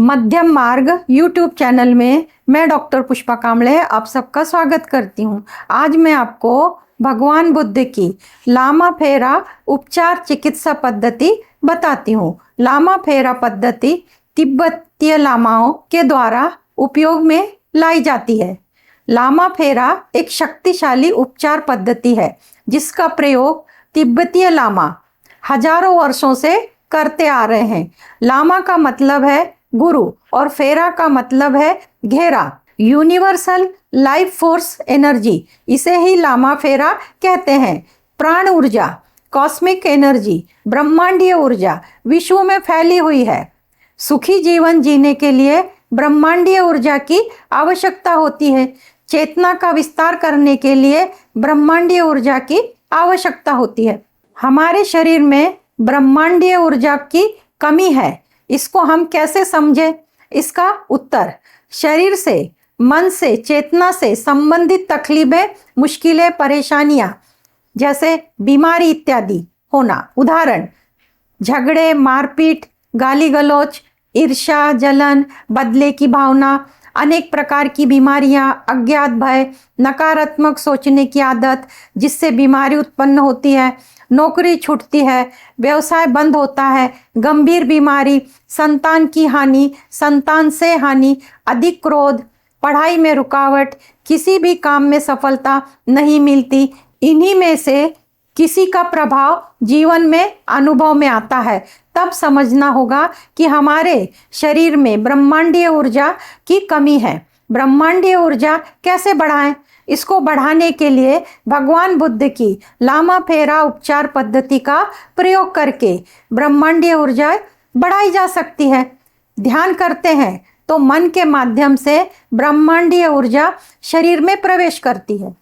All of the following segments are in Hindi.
मध्यम मार्ग यूट्यूब चैनल में मैं डॉक्टर पुष्पा कांबळे आप सबका स्वागत करती हूँ। आज मैं आपको भगवान बुद्ध की लामा फेरा उपचार चिकित्सा पद्धति बताती हूँ। लामा फेरा पद्धति तिब्बतीय लामाओं के द्वारा उपयोग में लाई जाती है। लामा फेरा एक शक्तिशाली उपचार पद्धति है जिसका प्रयोग तिब्बतीय लामा हजारों वर्षों से करते आ रहे हैं। लामा का मतलब है गुरु और फेरा का मतलब है घेरा, यूनिवर्सल लाइफ फोर्स एनर्जी, इसे ही लामा फेरा कहते हैं। प्राण ऊर्जा, कॉस्मिक एनर्जी, ब्रह्मांडीय ऊर्जा विश्व में फैली हुई है। सुखी जीवन जीने के लिए ब्रह्मांडीय ऊर्जा की आवश्यकता होती है। चेतना का विस्तार करने के लिए ब्रह्मांडीय ऊर्जा की आवश्यकता होती है। हमारे शरीर में ब्रह्मांडीय ऊर्जा की कमी है, इसको हम कैसे समझें? इसका उत्तर शरीर से, मन से, चेतना से संबंधित तकलीफें, मुश्किलें, परेशानियां जैसे बीमारी इत्यादि होना। उदाहरण: झगड़े, मारपीट, गाली गलौज, ईर्ष्या, जलन, बदले की भावना, अनेक प्रकार की बीमारियां, अज्ञात भय, नकारात्मक सोचने की आदत जिससे बीमारी उत्पन्न होती है, नौकरी छूटती है, व्यवसाय बंद होता है, गंभीर बीमारी, संतान की हानि, संतान से हानि, अधिक क्रोध, पढ़ाई में रुकावट, किसी भी काम में सफलता नहीं मिलती, इन्हीं में से किसी का प्रभाव जीवन में अनुभव में आता है। तब समझना होगा कि हमारे शरीर में ब्रह्मांडीय ऊर्जा की कमी है। ब्रह्मांडीय ऊर्जा कैसे बढ़ाएं? इसको बढ़ाने के लिए भगवान बुद्ध की लामा फेरा उपचार पद्धति का प्रयोग करके ब्रह्मांडीय ऊर्जा बढ़ाई जा सकती है। ध्यान करते हैं तो मन के माध्यम से ब्रह्मांडीय ऊर्जा शरीर में प्रवेश करती है।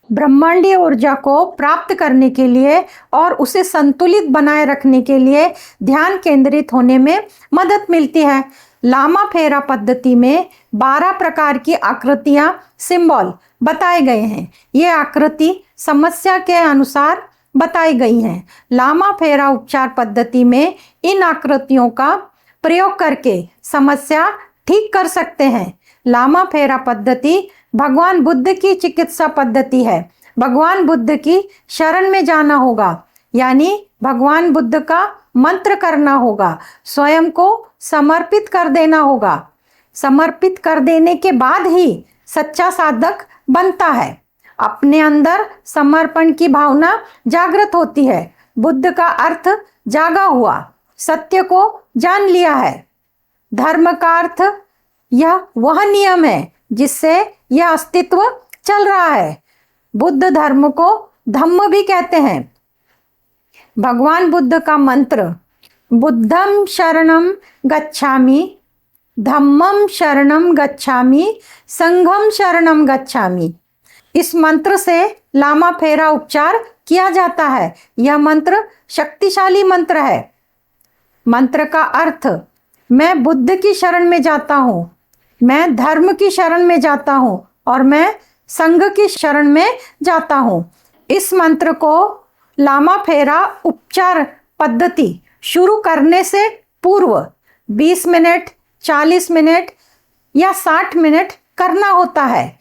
ब्रह्मांडीय ऊर्जा को प्राप्त करने के लिए और उसे संतुलित बनाए रखने के लिए ध्यान केंद्रित होने में मदद मिलती है। लामा फेरा पद्धति में 12 प्रकार की आकृतियां, सिंबल बताए गए हैं। ये आकृति समस्या के अनुसार बताई गई हैं। लामा फेरा उपचार पद्धति में इन आकृतियों का प्रयोग करके समस्या ठीक कर सकते हैं। लामा फेरा पद्धति भगवान बुद्ध की चिकित्सा पद्धति है। भगवान बुद्ध की शरण में जाना होगा, यानी भगवान बुद्ध का मंत्र करना होगा, स्वयं को समर्पित कर देना होगा। समर्पित कर देने के बाद ही सच्चा साधक बनता है। अपने अंदर समर्पण की भावना जागृत होती है। बुद्ध का अर्थ जागा हुआ, सत्य को जान लिया है। धर्म का अर्थ यह वह नियम है जिससे यह अस्तित्व चल रहा है। बुद्ध धर्म को धम्म भी कहते हैं। भगवान बुद्ध का मंत्र बुद्धं शरणं गच्छामि, धम्मं शरणं गच्छामि, संघं शरणं गच्छामि। इस मंत्र से लामा फेरा उपचार किया जाता है। यह मंत्र शक्तिशाली मंत्र है। मंत्र का अर्थ: मैं बुद्ध की शरण में जाता हूँ, मैं धर्म की शरण में जाता हूँ और मैं संघ की शरण में जाता हूँ। इस मंत्र को लामा फेरा उपचार पद्धति शुरू करने से पूर्व 20 मिनट, 40 मिनट या 60 मिनट करना होता है।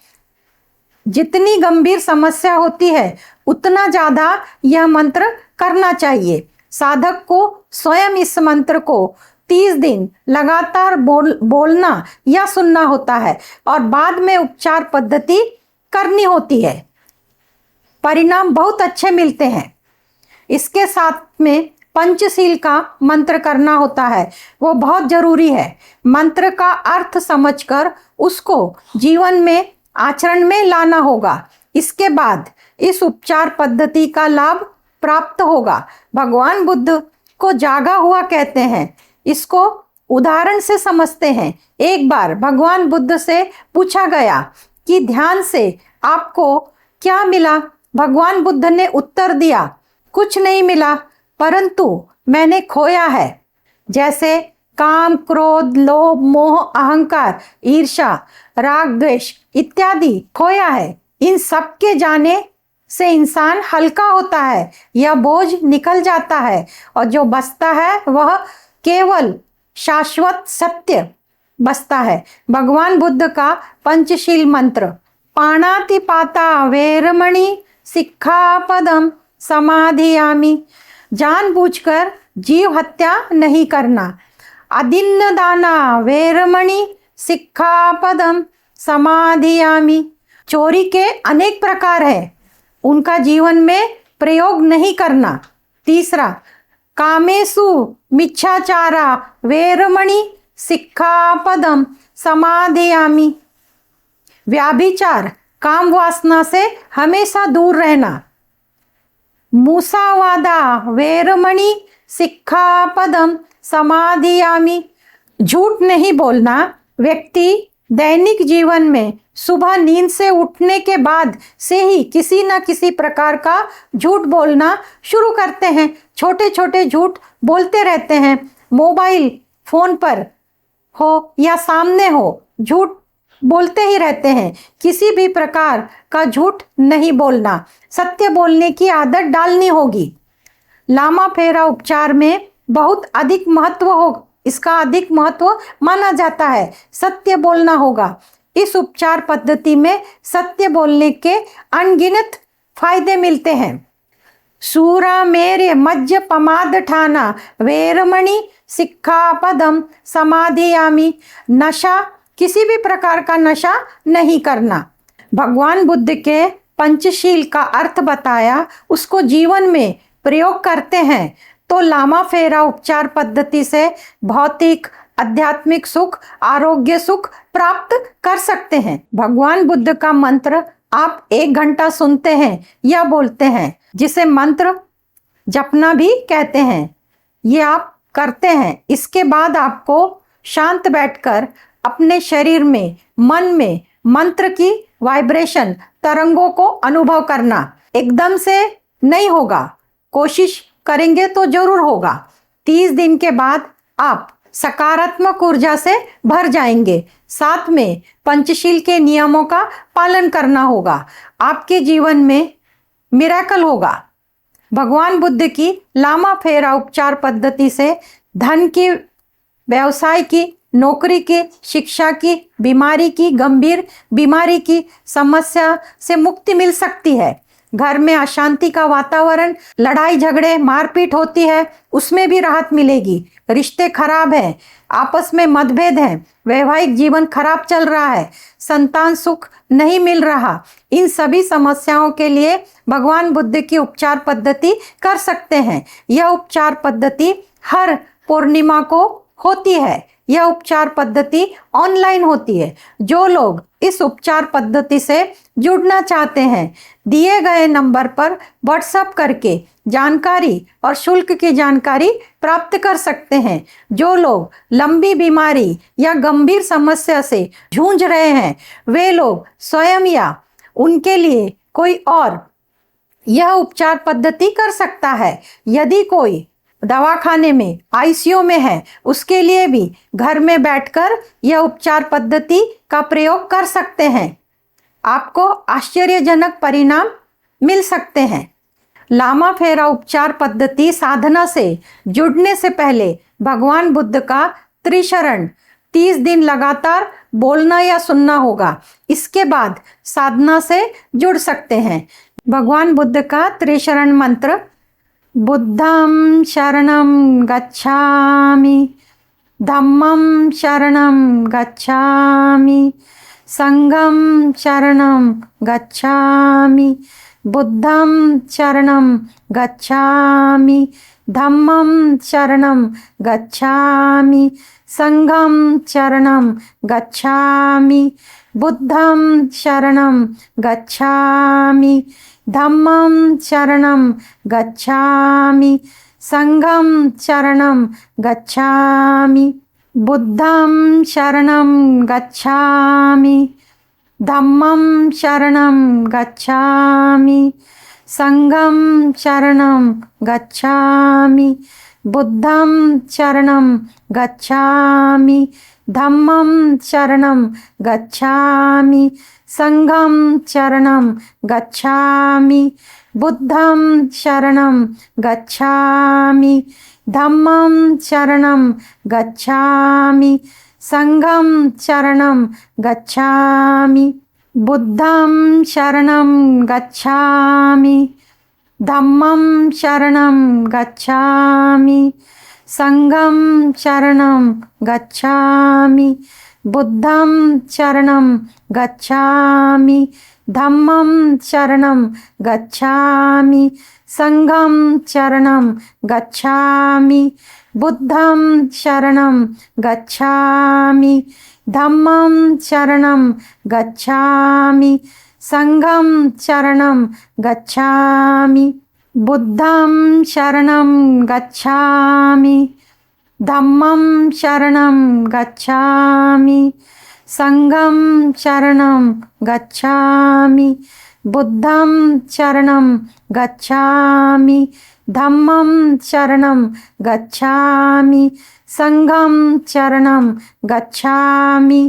जितनी गंभीर समस्या होती है उतना ज़्यादा यह मंत्र करना चाहिए। साधक को स्वयं इस मंत्र को 30 दिन लगातार बोलना या सुनना होता है और बाद में उपचार पद्धति करनी होती है। परिणाम बहुत अच्छे मिलते हैं। इसके साथ में पंचशील का मंत्र करना होता है, वो बहुत जरूरी है। मंत्र का अर्थ समझकर उसको जीवन में, आचरण में लाना होगा। इसके बाद इस उपचार पद्धति का लाभ प्राप्त होगा। भगवान बुद्ध को जागा हुआ कहते हैं। इसको उदाहरण से समझते हैं। एक बार भगवान बुद्ध से पूछा गया कि ध्यान से आपको क्या मिला? भगवान बुद्ध ने उत्तर दिया, कुछ नहीं मिला, परंतु मैंने खोया है। जैसे काम, क्रोध, लोभ, मोह, अहंकार, ईर्ष्या, राग, द्वेष इत्यादि खोया है। इन सब के जाने से इंसान हल्का होता है, यह बोझ निकल जाता है और जो बचता है वह केवल शाश्वत सत्य बसता है। भगवान बुद्ध का पंचशील मंत्र, पाणातिपाता वेरमणि सिक्खापदम समाधियामि, जानबूझकर जीव हत्या नहीं करना। अदिन्न दाना वेरमणि सिक्खापदम समाधियामि, चोरी के अनेक प्रकार है, उनका जीवन में प्रयोग नहीं करना। तीसरा, कामेसु मिच्छाचारा वेरमणि सिक्खापदम समाधियामि, व्याभिचार काम वासना से हमेशा दूर रहना। मूसावादा वेरमणि सिक्खापदम समाधियामि, झूठ नहीं बोलना। व्यक्ति दैनिक जीवन में सुबह नींद से उठने के बाद से ही किसी न किसी प्रकार का झूठ बोलना शुरू करते हैं। छोटे छोटे झूठ बोलते रहते हैं। मोबाइल फोन पर हो या सामने हो, झूठ बोलते ही रहते हैं। किसी भी प्रकार का झूठ नहीं बोलना, सत्य बोलने की आदत डालनी होगी। लामा फेरा उपचार में बहुत अधिक महत्व हो, इसका अधिक महत्व माना जाता है। सत्य बोलना होगा। इस उपचार पद्धति में सत्य बोलने के अनगिनत फायदे मिलते हैं। सूरा मेरे मज्ज पमाद ठाना वेरमणि सिक्खापदम समाधियामि, नशा, किसी भी प्रकार का नशा नहीं करना। भगवान बुद्ध के पंचशील का अर्थ बताया, उसको जीवन में प्रयोग करते हैं तो लामा फेरा उपचार पद्धति से भौतिक आध्यात्मिक सुख, आरोग्य सुख प्राप्त कर सकते हैं। भगवान बुद्ध का मंत्र आप 1 घंटा सुनते हैं या बोलते हैं, जिसे मंत्र जपना भी कहते हैं, ये आप करते हैं। इसके बाद आपको शांत बैठकर अपने शरीर में, मन में मंत्र की वाइब्रेशन, तरंगों को अनुभव करना। एकदम से नहीं होगा, कोशिश करेंगे तो जरूर होगा। 30 दिन के बाद आप सकारात्मक ऊर्जा से भर जाएंगे। साथ में पंचशील के नियमों का पालन करना होगा। आपके जीवन में मिरेकल होगा। भगवान बुद्ध की लामा फेरा उपचार पद्धति से धन की, व्यवसाय की, नौकरी की, शिक्षा की, बीमारी की, गंभीर बीमारी की समस्या से मुक्ति मिल सकती है। घर में अशांति का वातावरण, लड़ाई झगड़े, मारपीट होती है, उसमें भी राहत मिलेगी। रिश्ते खराब हैं, आपस में मतभेद हैं, वैवाहिक जीवन खराब चल रहा है, संतान सुख नहीं मिल रहा, इन सभी समस्याओं के लिए भगवान बुद्ध की उपचार पद्धति कर सकते हैं। यह उपचार पद्धति हर पूर्णिमा को होती है। यह उपचार पद्धति ऑनलाइन होती है। जो लोग इस उपचार पद्धति से जुड़ना चाहते हैं, दिए गए नंबर पर व्हाट्सएप करके जानकारी और शुल्क की जानकारी प्राप्त कर सकते हैं। जो लोग लंबी बीमारी या गंभीर समस्या से जूझ रहे हैं, वे लोग स्वयं या उनके लिए कोई और यह उपचार पद्धति कर सकता है। यदि कोई दवाखाने में, आईसीयू में है, उसके लिए भी घर में बैठकर यह उपचार पद्धति का प्रयोग कर सकते हैं। आपको आश्चर्यजनक परिणाम मिल सकते हैं। लामा फेरा उपचार पद्धति साधना से जुड़ने से पहले भगवान बुद्ध का त्रिशरण 30 दिन लगातार बोलना या सुनना होगा। इसके बाद साधना से जुड़ सकते हैं। भगवान बुद्ध का त्रिशरण मंत्र, बुद्धं शरणं गच्छामि, धम्मं शरणं गच्छामि, संघं शरणं गच्छामि, बुद्धं शरणं गच्छामि, धम्मं शरणं गच्छामि, संघं शरणं गच्छामि, बुद्धं शरणं गच्छामि, धम्मं शरणं गच्छामि, संघं शरणं गच्छामि, बुद्धं शरणं गच्छामि, धम्मं शरणं गच्छामि, संघं शरणं गच्छामि, बुद्धं शरणं गच्छामि, धम्मं शरणं गच्छामि, संघं शरणं गच्छामि, बुद्धं शरणं गच्छामि, धम्मं शरणं गच्छामि, संघं शरणं गच्छामि। बुद्धं शरणं गच्छामि। धम्मं शरणं गच्छामि। संघं शरणं गच्छामि। बुद्धं शरणं गच्छामि। धम्मं शरणं गच्छामि। संघं शरणं गच्छामि। बुद्धं शरणं गच्छामि। धम्मं शरणं गच्छामि। संघं शरणं गच्छामि। बुद्धं शरणं गच्छामि। धम्मं शरणं गच्छामि। संघं शरणं गच्छामि। बुद्धं शरणं गच्छामि। धम्मं शरणं गच्छामि। संघं शरणं गच्छामि।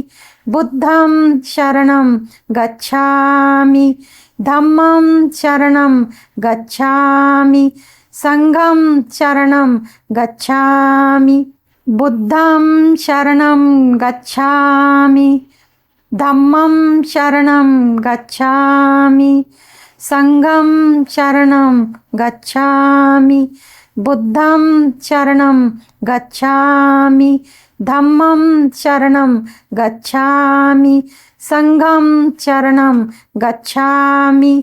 बुद्धं शरणं गच्छामि। धम्मं शरणं गच्छामि। संघं शरणं गच्छामि। बुद्धं शरणं गच्छामि। धम्मं शरणं गच्छामि। संघं शरणं गच्छामि। बुद्धं शरणं गच्छामि। धम्मं शरणं गच्छामि। संघं शरणं गच्छामि।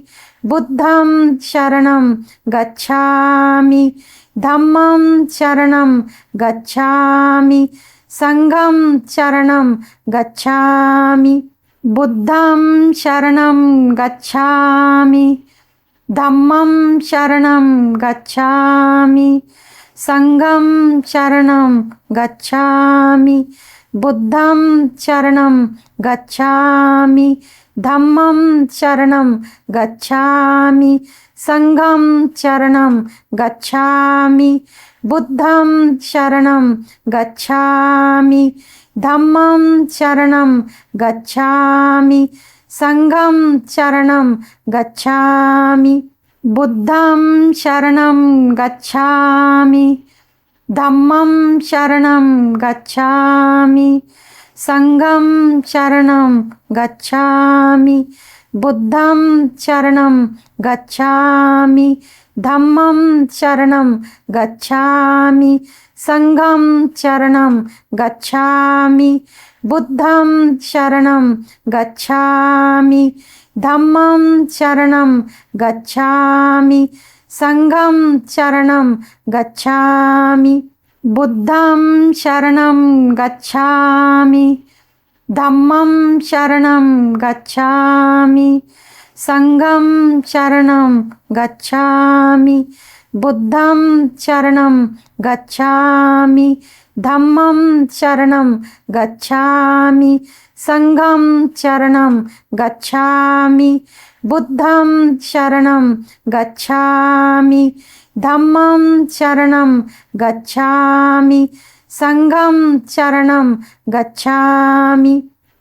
बुद्धं शरणं गच्छामि। धम्मं शरणं गच्छामि। संघं शरणं गच्छामि। बुद्धं शरणं गच्छामि। धम्मं शरणं गच्छामि। संघं शरणं गच्छामि। बुद्धं शरणं गच्छामि। धम्मं शरणं गच्छामि। संघं शरणं गच्छामि। बुद्धं शरणं गच्छामि। धम्मं शरणं गच्छामि। संघं शरणं गच्छामि। बुद्धं शरणं गच्छामि। धम्मं शरणं गच्छामि। संघं शरणं गच्छामि। बुद्धं शरणं गच्छामि। धम्मं शरणं गच्छामि। संघं शरणं गच्छामि। बुद्धं शरणं गच्छामि। धम्मं शरणं गच्छामि। संघं शरणं गच्छामि। बुद्धं शरणं गच्छामि। धम्मं शरणं गच्छामि। संघं शरणं गच्छामि। बुद्धं शरणं गच्छामि। धम्मं शरणं गच्छामि। संघं शरणं गच्छामि। बुद्धं शरणं गच्छामि। धम्मं शरणं गच्छामि। संघं शरणं गच्छामि।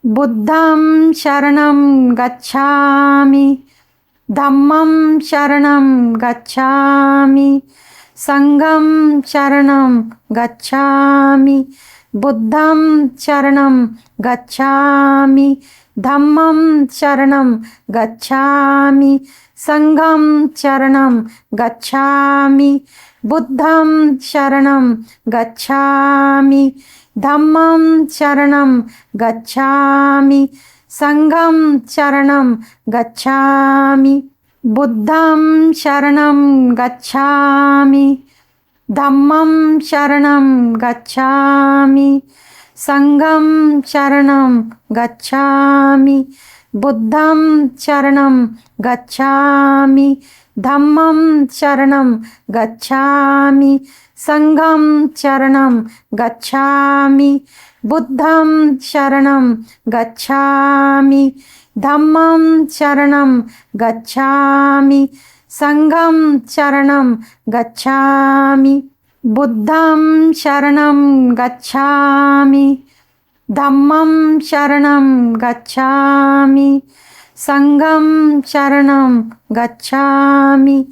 बुद्धं शरणं गच्छामि। धम्मं शरणं गच्छामि। संघं शरणं गच्छामि। बुद्धं शरणं गच्छामि। धम्मं शरणं गच्छामि। संघं शरणं गच्छामि। बुद्धं शरणं गच्छामि। धम्मं शरणं गच्छामि। संघं शरणं गच्छामि। बुद्धं शरणं गच्छामि। धम्मं शरणं गच्छामि। संघं शरणं गच्छामि। बुद्धं शरणं गच्छामि। धम्मं शरणं गच्छामि। संघं शरणं गच्छामि। बुद्धं शरणं गच्छामि। धम्मं शरणं गच्छामि। संघं शरणं गच्छामि। बुद्धं शरणं गच्छामि। धम्मं शरणं गच्छामि। संघं शरणं गच्छामि,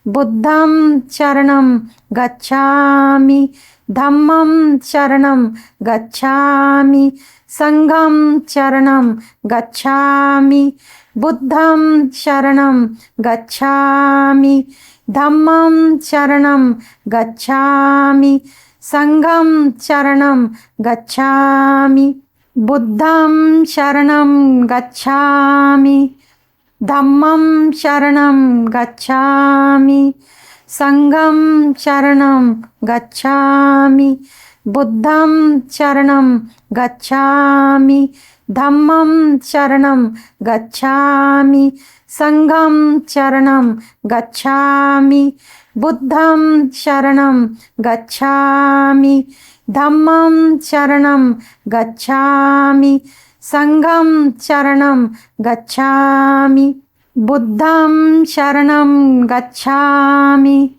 बुद्धं शरणं गच्छामि, धम्मं शरणं गच्छामि, संघं शरणं गच्छामि, बुद्धं शरणं गच्छामि, धम्मं शरणं गच्छामि, संघं शरणं गच्छामि, बुद्धं शरणं गच्छामि, धम्मं शरणं गच्छामि, संघं शरणं गच्छामि, बुद्धं शरणं गच्छामि, धम्मं शरणं गच्छामि, संघं शरणं गच्छामि, बुद्धं शरणं गच्छामि, धम्मं शरणं गच्छामि, संघं शरणं गच्छामि, बुद्धं शरणं गच्छामि,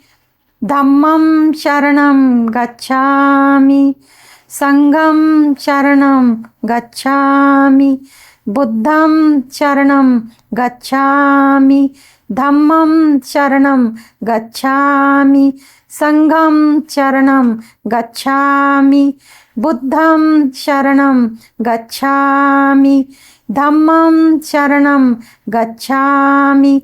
धम्मं शरणं गच्छामि, संघं शरणं गच्छामि, बुद्धं शरणं गच्छामि, धम्मं शरणं गच्छामि, संघं शरणं गच्छामि, बुद्धं शरणं गच्छामि, धम्मं शरणं गच्छामि,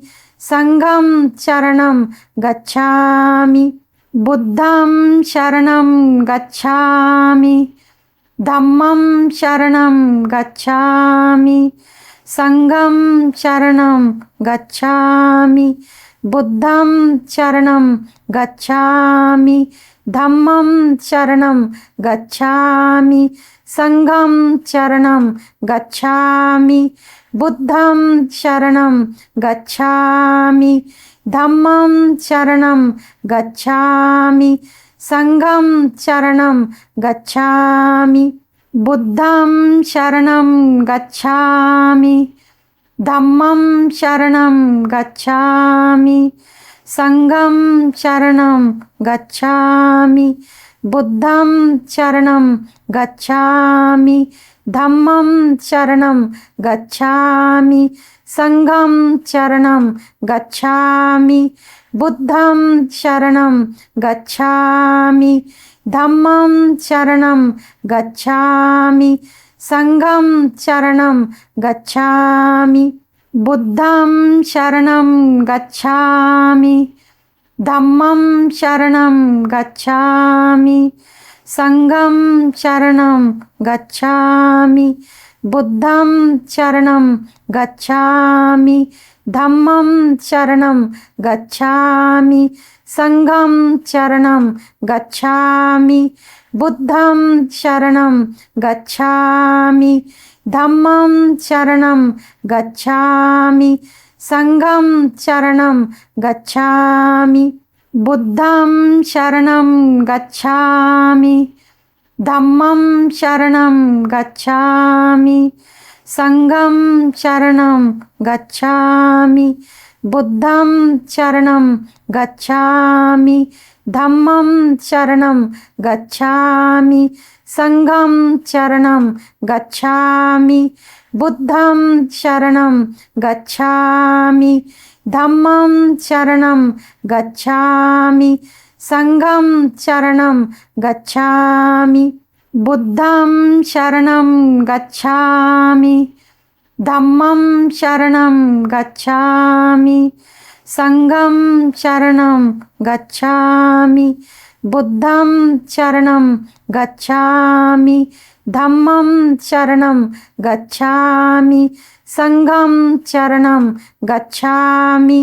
संघं शरणं गच्छामि, बुद्धं शरणं गच्छामि, धम्मं शरणं गच्छामि, संघं शरणं गच्छामि, बुद्धं शरणं गच्छामि, धम्मं शरणं गच्छामि, संघं शरणं गच्छामि, बुद्धं शरणं गच्छामि, धम्मं शरणं गच्छामि, संघं शरणं गच्छामि, बुद्धं शरणं गच्छामि, धम्मं शरणं गच्छामि, संघं शरणं गच्छामि, बुद्धं शरणं गच्छामि, धम्मं शरणं गच्छामि, संघं शरणं गच्छामि, बुद्धं शरणं गच्छामि, धम्मं शरणं गच्छामि, संघं शरणं गच्छामि, बुद्धं शरणं गच्छामि, धम्मं शरणं गच्छामि, संघं शरणं गच्छामि, बुद्धं शरणं गच्छामि, धम्मं शरणं गच्छामि, संघं शरणं गच्छामि, बुद्धं शरणं गच्छामि, धम्मं शरणं गच्छामि, संघं शरणं गच्छामि, बुद्धं शरणं गच्छामि, धम्मं शरणं गच्छामि, संघं शरणं गच्छामि, बुद्धं शरणं गच्छामि, धम्मं शरणं गच्छामि, संघं शरणं गच्छामि, बुद्धं शरणं गच्छामि, धम्मं शरणं गच्छामि, संघं शरणं गच्छामि, बुद्धं शरणं गच्छामि, धम्मं शरणं गच्छामि, संघं शरणं गच्छामि, बुद्धं शरणं गच्छामि, धम्मं शरणं गच्छामि, संघं शरणं गच्छामि,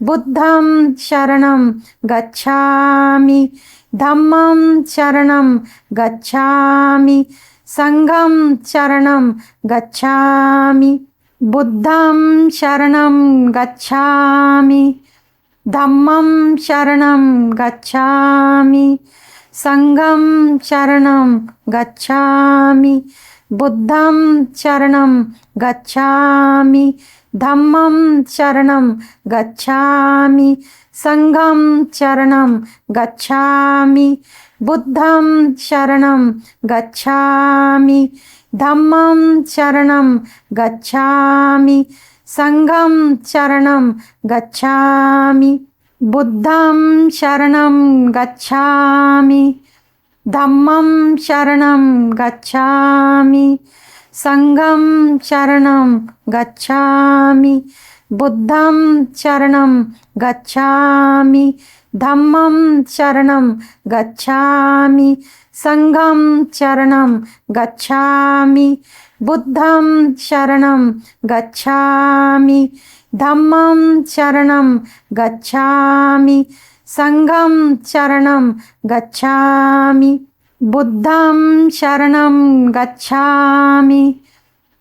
बुद्धं शरणं गच्छामि, धम्मं शरणं गच्छामि, संघं शरणं गच्छामि, बुद्धं शरणं गच्छामि, धम्मं शरणं गच्छामि, संघं शरणं गच्छामि, बुद्धं शरणं गच्छामि, धम्मं शरणं गच्छामि, संघं शरणं गच्छामि, बुद्धं शरणं गच्छामि, धम्मं शरणं गच्छामि, संघं शरणं गच्छामि। बुद्धं शरणं गच्छामि। धम्मं शरणं गच्छामि। संघं शरणं गच्छामि। बुद्धं शरणं गच्छामि। धम्मं शरणं गच्छामि। संघं शरणं गच्छामि। बुद्धं शरणं गच्छामि। धम्मं शरणं गच्छामि। संघं शरणं गच्छामि। बुद्धं शरणं गच्छामि।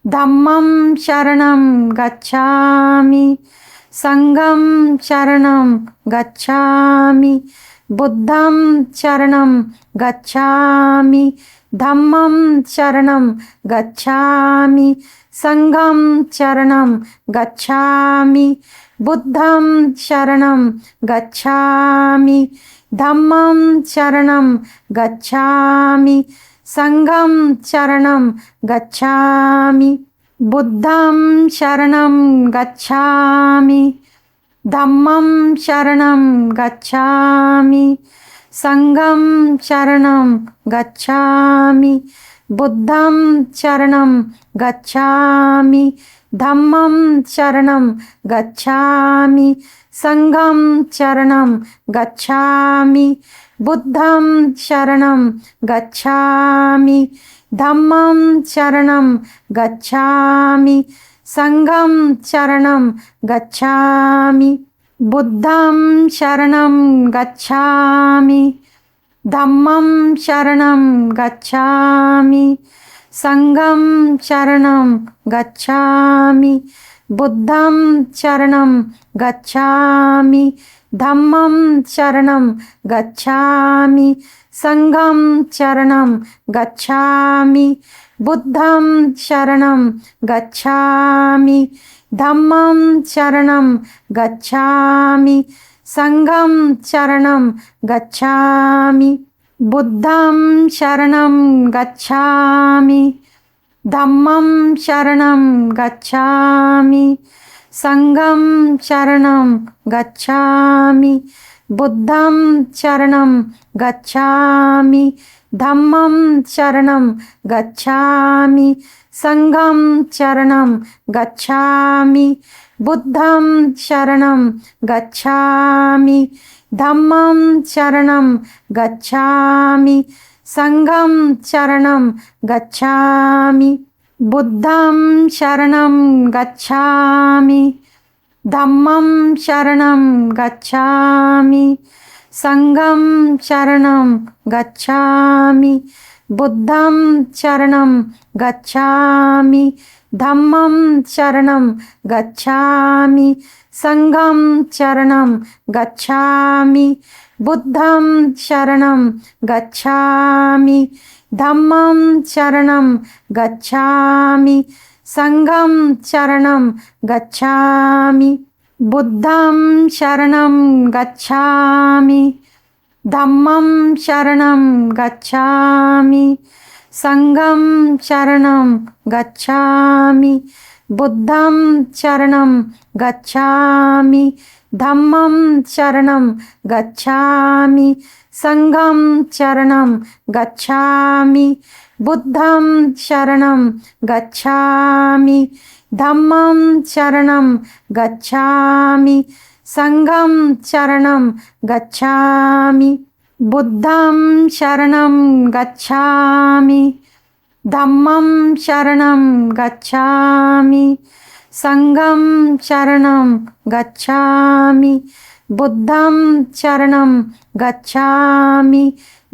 धम्मं शरणं गच्छामि। संघं शरणं गच्छामि। बुद्धं शरणं गच्छामि। धम्मं शरणं गच्छामि। संघं शरणं गच्छामि। बुद्धं शरणं गच्छामि। धम्मं शरणं गच्छामि। संघं शरणं गच्छामि। बुद्धं शरणं गच्छामि। धम्मं शरणं गच्छामि। संघं शरणं गच्छामि। बुद्धं शरणं गच्छामि। धम्मं शरणं गच्छामि। संघं शरणं गच्छामि। बुद्धं शरणं गच्छामि। धम्मं शरणं गच्छामि। संघं शरणं गच्छामि। बुद्धं शरणं गच्छामि। धम्मं शरणं गच्छामि। संघं शरणं गच्छामि। बुद्धं शरणं गच्छामि। धम्मं शरणं गच्छामि। संघं शरणं गच्छामि। बुद्धं शरणं गच्छामि। धम्मं शरणं गच्छामि। संघं शरणं गच्छामि। बुद्धं शरणं गच्छामि। धम्मं शरणं गच्छामि। संघं शरणं गच्छामि। बुद्धं शरणं गच्छामि। धम्मं शरणं गच्छामि। संघं शरणं गच्छामि। बुद्धं शरणं गच्छामि। धम्मं शरणं गच्छामि। संघं शरणं गच्छामि। बुद्धं शरणं गच्छामि। धम्मं शरणं गच्छामि। संघं शरणं गच्छामि। बुद्धं शरणं गच्छामि। धम्मं शरणं गच्छामि। संघं शरणं गच्छामि। बुद्धं शरणं गच्छामि। धम्मं शरणं गच्छामि। संघं शरणं गच्छामि। बुद्धं शरणं गच्छामि। धम्मं शरणं गच्छामि। संघं शरणं गच्छामि। बुद्धं शरणं गच्छामि। धम्मं शरणं गच्छामि। संघं शरणं गच्छामि। बुद्धं शरणं गच्छामि। धम्मं शरणं गच्छामि। संघं शरणं गच्छामि। बुद्धं शरणं गच्छामि। धम्मं शरणं गच्छामि। संघं शरणं गच्छामि। बुद्धं शरणं गच्छामि।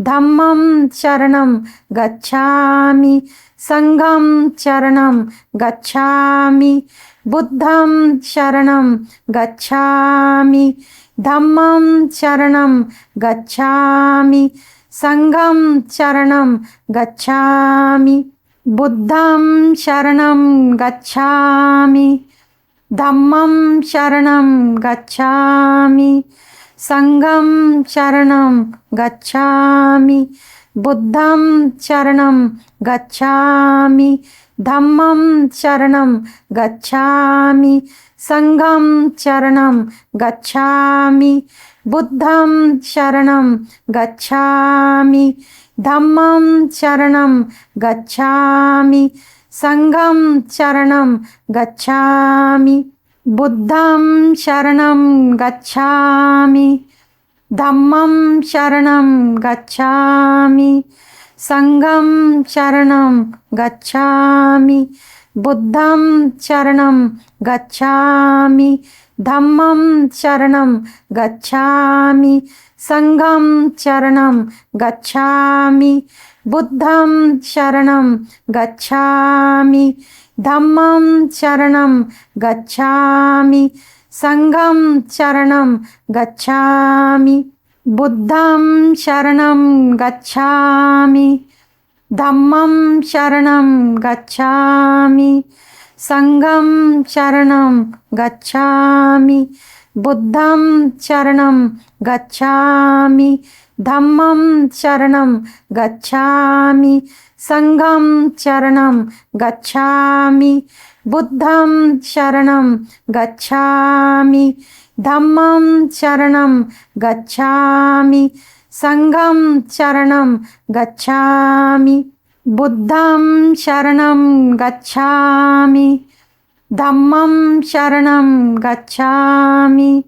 धम्मं शरणं गच्छामि। संघं शरणं गच्छामि। बुद्धं शरणं गच्छामि। धम्मं शरणं गच्छामि। संघं शरणं गच्छामि। बुद्धं शरणं गच्छामि। धम्मं शरणं गच्छामि। संघं शरणं गच्छामि। बुद्धं शरणं गच्छामि, धम्मं शरणं गच्छामि, संघं शरणं गच्छामि, बुद्धं शरणं गच्छामि, धम्मं शरणं गच्छामि, संघं शरणं गच्छामि, बुद्धं शरणं गच्छामि, धम्मं शरणं गच्छामि, संघं शरणं गच्छामि, बुद्धं शरणं गच्छामि, धम्मं शरणं गच्छामि, संघं शरणं गच्छामि, बुद्धं शरणं गच्छामि, धम्मं शरणं गच्छामि, संघं शरणं गच्छामि, बुद्धं शरणं गच्छामि, धम्मं शरणं गच्छामि, संघं शरणं गच्छामि, बुद्धं शरणं गच्छामि, धम्मं शरणं गच्छामि, संघं शरणं गच्छामि, बुद्धं शरणं गच्छामि, धम्मं शरणं गच्छामि, संघं शरणं गच्छामि, बुद्धं शरणं गच्छामि, धम्मं शरणं गच्छामि,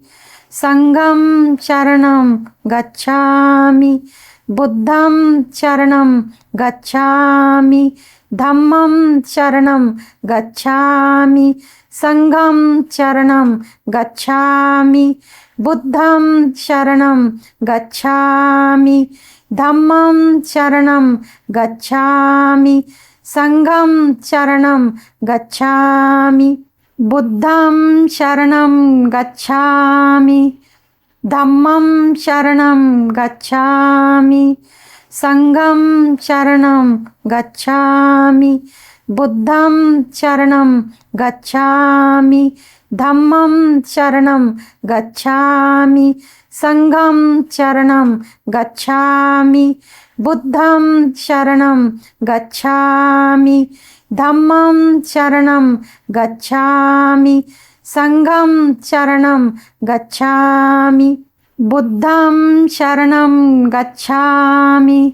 संघं शरणं गच्छामि, बुद्धं शरणं गच्छामि, धम्मं शरणं गच्छामि, संघं शरणं गच्छामि, बुद्धं शरणं गच्छामि, धम्मं शरणं गच्छामि, संघं शरणं गच्छामि, बुद्धं शरणं गच्छामि, धम्मं शरणं गच्छामि, संघं शरणं गच्छामि, बुद्धं शरणं गच्छामि, धम्मं शरणं गच्छामि, संघं शरणं गच्छामि, बुद्धं शरणं गच्छामि, धम्मं शरणं गच्छामि, संघं शरणं गच्छामि, बुद्धं शरणं गच्छामि,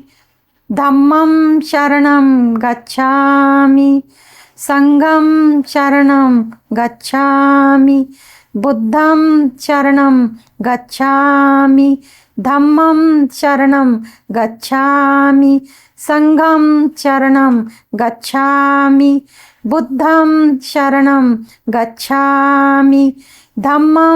धम्मं शरणं गच्छामि, संघं शरणं गच्छामि, बुद्धं शरणं गच्छामि, धम्मं शरणं गच्छामि, संघं शरणं गच्छामि, बुद्धं शरणं गच्छामि,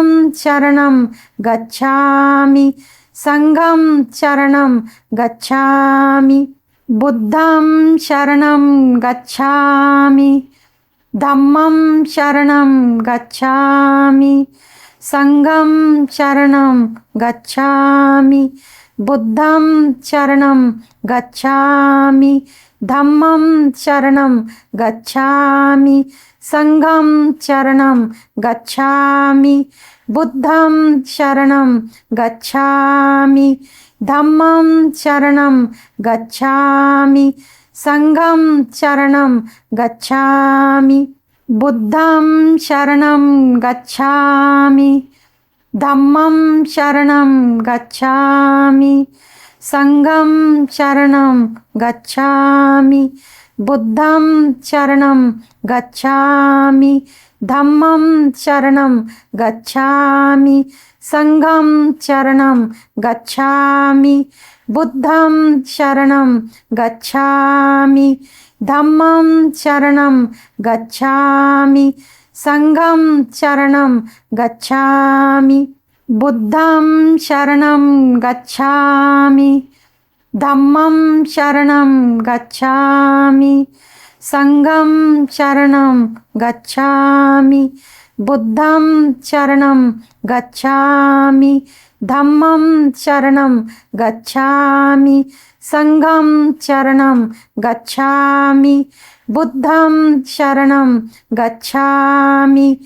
धम्मं शरणं गच्छामि, संघं शरणं गच्छामि, बुद्धं शरणं गच्छामि, धम्मं शरणं गच्छामि, संघं शरणं गच्छामि, बुद्धं शरणं गच्छामि, धम्मं शरणं गच्छामि, संघं शरणं गच्छामि, बुद्धं शरणं गच्छामि, धम्मं शरणं गच्छामि, संघं शरणं गच्छामि, बुद्धं शरणं गच्छामि, धम्मं शरणं गच्छामि, संघं शरणं गच्छामि, बुद्धं शरणं गच्छामि, धम्मं शरणं गच्छामि, संघं शरणं गच्छामि, बुद्धं शरणं गच्छामि, धम्मं शरणं गच्छामि, संघं शरणं गच्छामि, बुद्धं शरणं गच्छामि, धम्मं शरणं गच्छामि, संघं शरणं गच्छामि, बुद्धं शरणं गच्छामि, धम्मं शरणं गच्छामि, संघं शरणं गच्छामि, बुद्धं शरणं गच्छामि,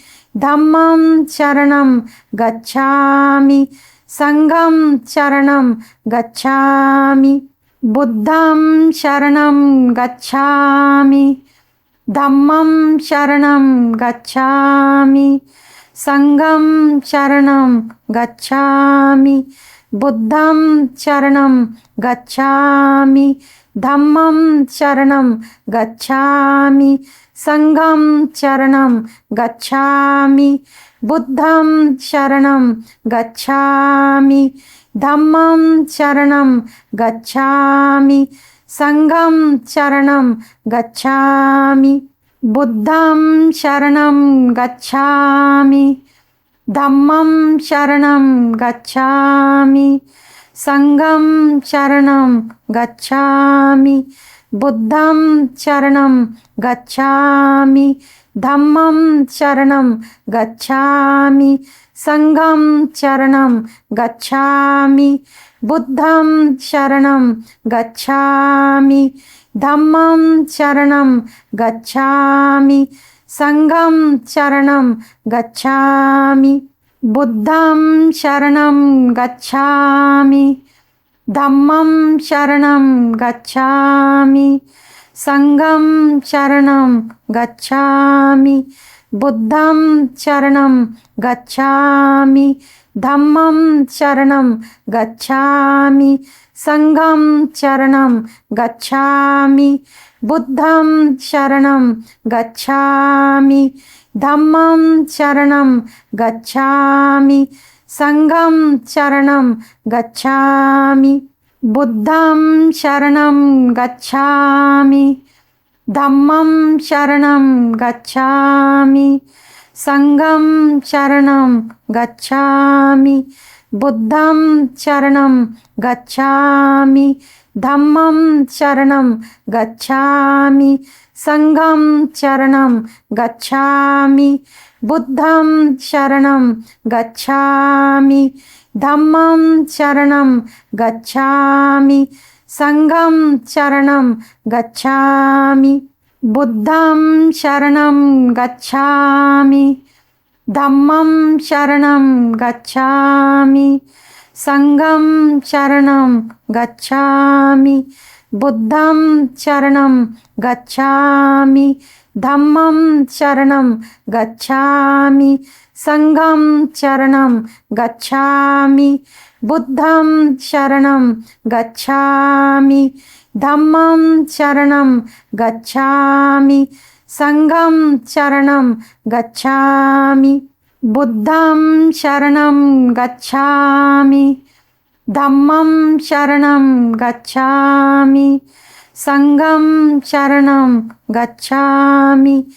धम्मं शरणं गच्छामि, संघं शरणं गच्छामि, बुद्धं शरणं गच्छामि, धम्मं शरणं गच्छामि, संघं शरणं गच्छामि, बुद्धं शरणं गच्छामि, धम्मं शरणं गच्छामि, संघं शरणं गच्छामि, बुद्धं शरणं गच्छामि, धम्मं शरणं गच्छामि, संघं शरणं गच्छामि, बुद्धं शरणं गच्छामि, धम्मं शरणं गच्छामि, संघं शरणं गच्छामि, बुद्धं शरणं गच्छामि, धम्मं शरणं गच्छामि, संघं शरणं गच्छामि, बुद्धं शरणं गच्छामि, धम्मं शरणं गच्छामि, संघं शरणं गच्छामि, बुद्धं शरणं गच्छामि, धम्मं शरणं गच्छामि, संघं शरणं गच्छामि, बुद्धं शरणं गच्छामि, धम्मं शरणं गच्छामि, संघं शरणं गच्छामि, बुद्धं शरणं गच्छामि, धम्मं शरणं गच्छामि, संघं शरणं गच्छामि, बुद्धं शरणं गच्छामि, धम्मं शरणं गच्छामि, संघं शरणं गच्छामि, बुद्धं शरणं गच्छामि, धम्मं शरणं गच्छामि, संघं शरणं गच्छामि, बुद्धं शरणं गच्छामि, धम्मं शरणं गच्छामि, संघं शरणं गच्छामि, बुद्धं शरणं गच्छामि, धम्मं शरणं गच्छामि, संघं शरणं गच्छामि, बुद्धं शरणं गच्छामि, धम्मं शरणं गच्छामि, संघं शरणं गच्छामि, बुद्धं शरणं गच्छामि, धम्मं शरणं गच्छामि, संघं शरणं गच्छामि, बुद्धं शरणं गच्छामि, धम्मं शरणं गच्छामि, संघं शरणं गच्छामि,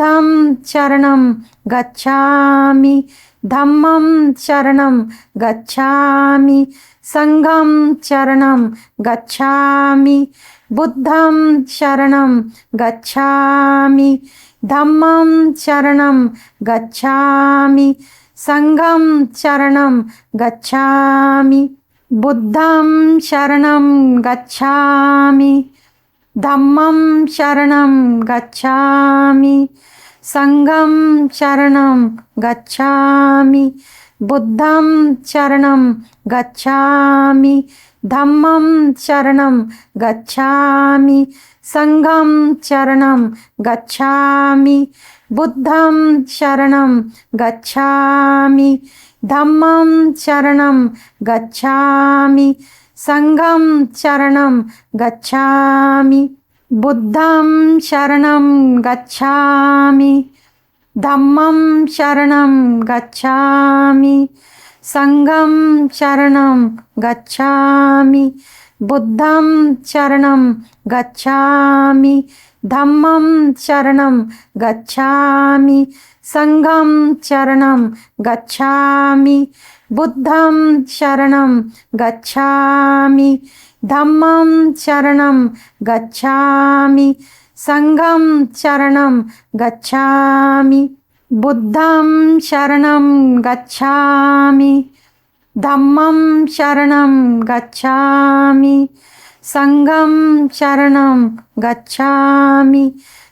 बुद्धं शरणं गच्छामि, धम्मं शरणं गच्छामि, संघं शरणं गच्छामि, बुद्धं शरणं गच्छामि, धम्मं शरणं गच्छामि, संघं शरणं गच्छामि, बुद्धं शरणं गच्छामि, धम्मं शरणं गच्छामि, संघं शरणं गच्छामि, बुद्धं शरणं गच्छामि, धम्मं शरणं गच्छामि, संघं शरणं गच्छामि, बुद्धं शरणं गच्छामि, धम्मं शरणं गच्छामि, संघं शरणं गच्छामि, बुद्धं शरणं गच्छामि, धम्मं शरणं गच्छामि, संघं शरणं गच्छामि, बुद्धं शरणं गच्छामि, धम्मं शरणं गच्छामि, संघं शरणं गच्छामि, बुद्धं शरणं गच्छामि, धम्मं शरणं गच्छामि, संघं शरणं गच्छामि, बुद्धं शरणं गच्छामि, धम्मं शरणं गच्छामि, संघं शरणं गच्छामि,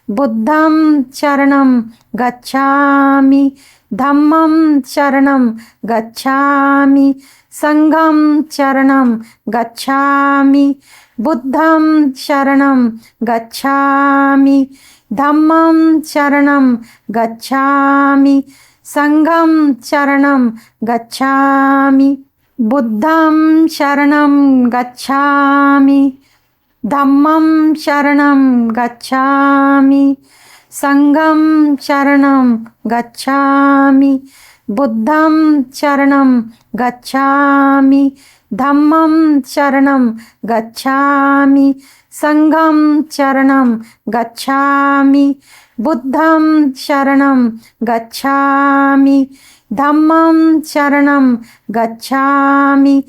बुद्धं शरणं गच्छामि, धम्मं शरणं गच्छामि संघं शरणं गच्छामि बुद्धं शरणं गच्छामि धम्मं शरणं गच्छामि संघं शरणं गच्छामि बुद्धं शरणं गच्छामि धम्मं शरणं गच्छामि संघं शरणं गच्छामि बुद्धं शरणं गच्छामि धम्मं शरणं गच्छामि संघं शरणं गच्छामि बुद्धं शरणं गच्छामि धम्मं शरणं गच्छामि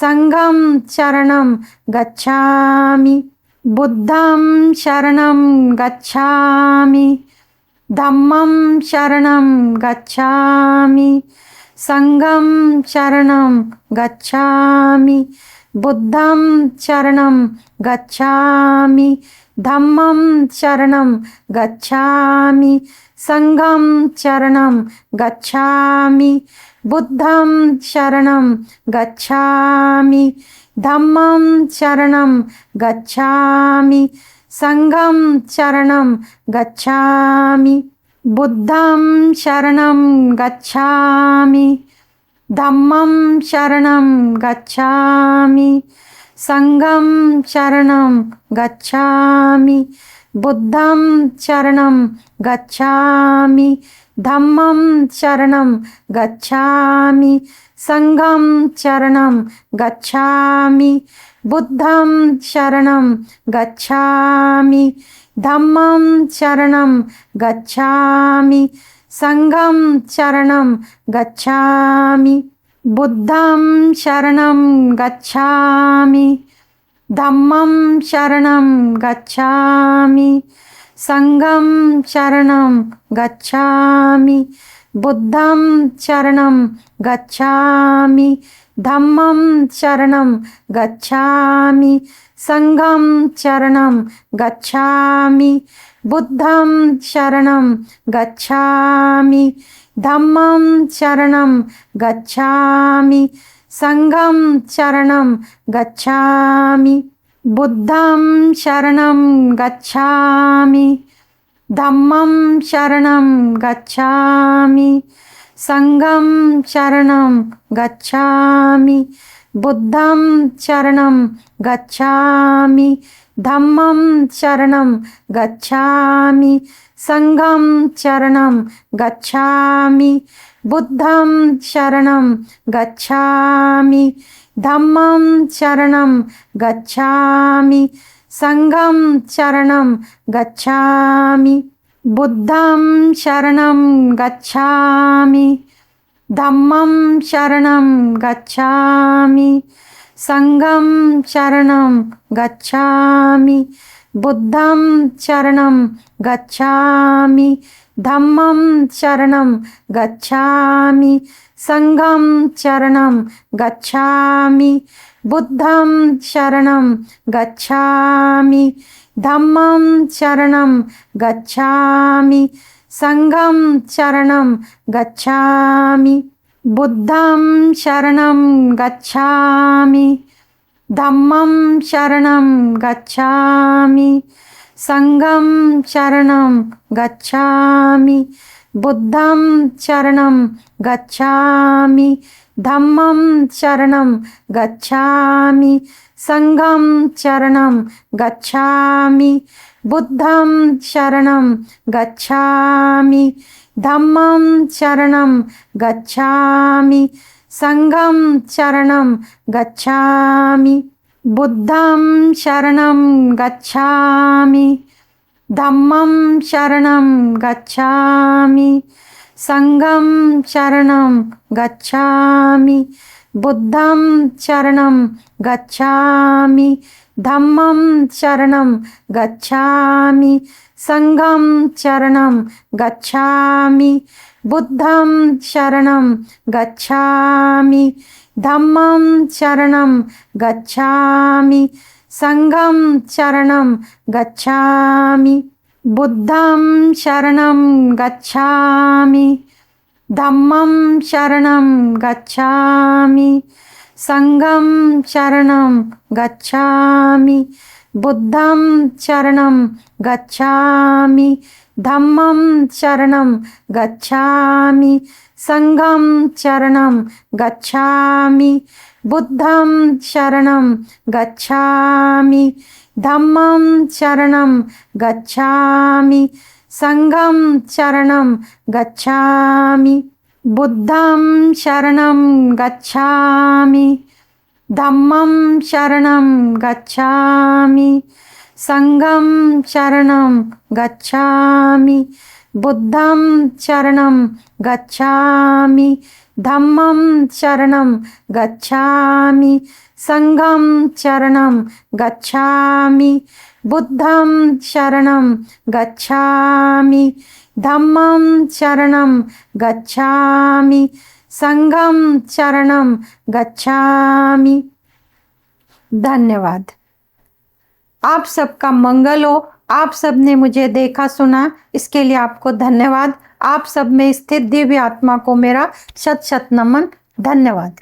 संघं शरणं गच्छामि बुद्धं शरणं गच्छामि धम्मं शरणं गच्छामि संघं शरणं गच्छामि बुद्धं शरणं गच्छामि धम्मं शरणं गच्छामि संघं शरणं गच्छामि बुद्धं शरणं गच्छामि धम्मं शरणं गच्छामि संघं शरणं गच्छामि बुद्धं शरणं गच्छामि धम्मं शरणं गच्छामि संघं शरणं गच्छामि बुद्धं शरणं गच्छामि धम्मं शरणं गच्छामि संघं शरणं गच्छामि बुद्धं शरणं गच्छामि धम्मं शरणं गच्छामि संघं शरणं गच्छामि बुद्धं शरणं गच्छामि धम्मं शरणं गच्छामि संघं शरणं गच्छामि बुद्धं शरणं गच्छामि धम्मं शरणं गच्छामि संघं शरणं गच्छामि बुद्धं शरणं गच्छामि धम्मं शरणं गच्छामि संघं शरणं गच्छामि बुद्धं शरणं गच्छामि धम्मं शरणं गच्छामि संघं शरणं गच्छामि बुद्धं शरणं गच्छामि धम्मं शरणं गच्छामि संघं शरणं गच्छामि बुद्धं शरणं गच्छामि धम्मं शरणं गच्छामि संघं शरणं गच्छामि बुद्धं शरणं गच्छामि धम्मं शरणं गच्छामि संघं शरणं गच्छामि बुद्धं शरणं गच्छामि धम्मं शरणं गच्छामि संघं शरणं गच्छामि बुद्धं शरणं गच्छामि धम्मं शरणं गच्छामि संघं शरणं गच्छामि बुद्धं शरणं गच्छामि धम्मं शरणं गच्छामि संघं शरणं गच्छामि बुद्धं शरणं गच्छामि धम्मं शरणं गच्छामि संघं शरणं गच्छामि बुद्धं शरणं गच्छामि धम्मं शरणं गच्छामि संघं शरणं गच्छामि बुद्धं शरणं गच्छामि धम्मं शरणं गच्छामि संघं शरणं गच्छामि बुद्धं शरणं गच्छामि धम्मं शरणं गच्छामि संघं शरणं गच्छामि बुद्धं शरणं गच्छामि धम्मं शरणं गच्छामि संघं शरणं गच्छामि बुद्धं शरणं गच्छामि धम्मं शरणं गच्छामि, संघं शरणं गच्छामि, बुद्धं शरणं गच्छामि, धम्मं शरणं गच्छामि, संघं शरणं गच्छामि, बुद्धं शरणं गच्छामि, धम्मं शरणं गच्छामि, संघं शरणं गच्छामि, बुद्धं शरणं गच्छामि, धम्मं शरणं गच्छामि, संघं शरणं गच्छामि, बुद्धं शरणं गच्छामि, धम्मं शरणं गच्छामि, संघं शरणं गच्छामि, बुद्धं शरणं गच्छामि, धम्मं शरणं गच्छामि, संघं शरणं गच्छामि। धन्यवाद। आप सबका मंगल हो। आप सब ने मुझे देखा सुना, इसके लिए आपको धन्यवाद। आप सब में स्थित दिव्य आत्मा को मेरा शत शत नमन। धन्यवाद।